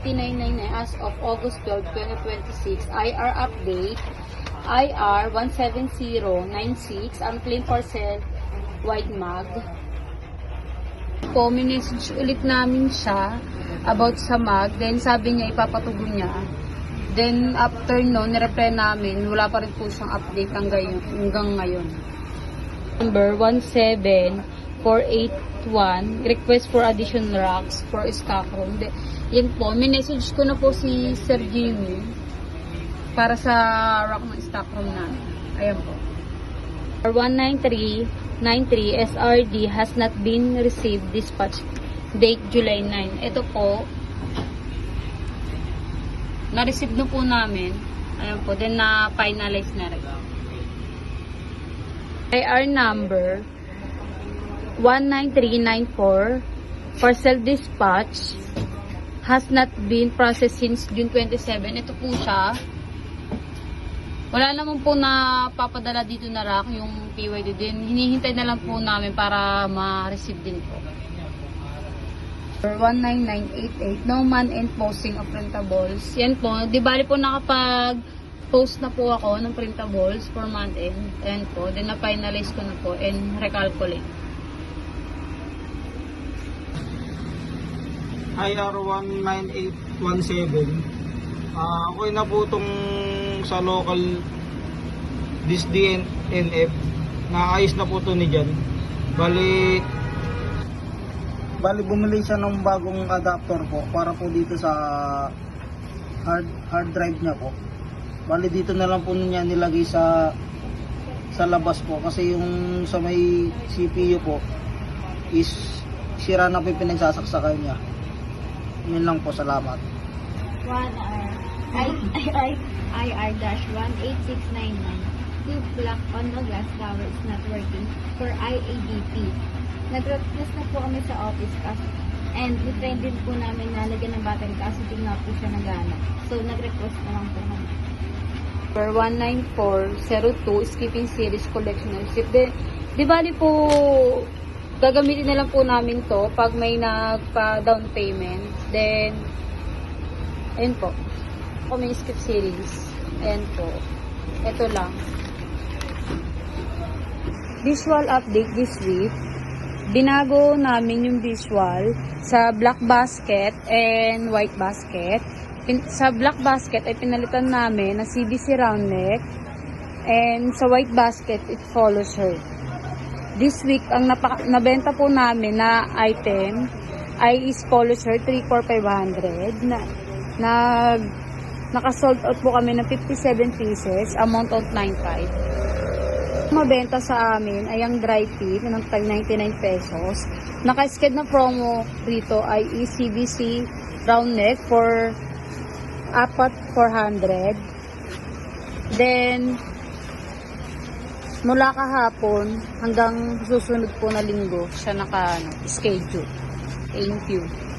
59.99 as of August 12, 2026. IR update, IR 17096, ang claim for sale, white mag. Po, minessage ulit namin siya about sa mag, then sabi niya ipapatugon niya. Then after no, nireply namin, wala pa rin po siyang update hanggang ngayon. Number 17481, request for additional racks for stock room. Yan po, minessage ko na po si Sir Jimmy para sa rack ng stock room namin. Ayan po. 19393 SRD has not been received, dispatch date July 9. Ito po, na-receive na po namin. Ayan po, then na-finalize na rin. IR number 19394, parcel dispatch has not been processed since June 27. Ito po siya. Wala naman po na papadala dito na rack yung PYD din. Hinihintay na lang po namin para ma-receive din po. 19988, no man and posting of printables. Yan po, di bali po nakapag-post na po ako ng printables for month end. Ayan po, then na-finalize ko na po and recalculate. IR 19817. Okay na po itong sa local DSDNF. Naayos na po ito ni Jan. Bali bumili siya ng bagong adapter po para po dito sa hard drive niya po. Bali dito na lang po niya nilagay sa labas po kasi yung sa may CPU po is sira na po yung pinagsasaksakan niya. Yun lang po, salamat. IR-18699. Tube block on the glass tower is not working for IADP. Nag-request na po kami sa office kasi and ni-train din po namin na lagyan ng battery kasi di nga po siya nagana. So nag-request na lang po kami. For 19402, skipping series collection receipt. Di bali po, gagamitin na lang po namin to pag may nagpa-down payment. Then, ayun po. Kung may skip series. Ayan po. Ito lang. Visual update this week. Binago namin yung visual sa black basket and white basket. Sa black basket ay pinalitan namin na CBC round neck. And sa white basket, it follows her. This week, ang nabenta po namin na item ay is polo shirt 34500. Naka-sold out po kami ng 57 pieces, amount of 95. Mabenta sa amin ay ang dry fit ng tag 99 pesos. Naka-sked na promo dito ay ECBC round neck for 400. Then mula kahapon hanggang susunod po na linggo siya naka-schedule. Thank you.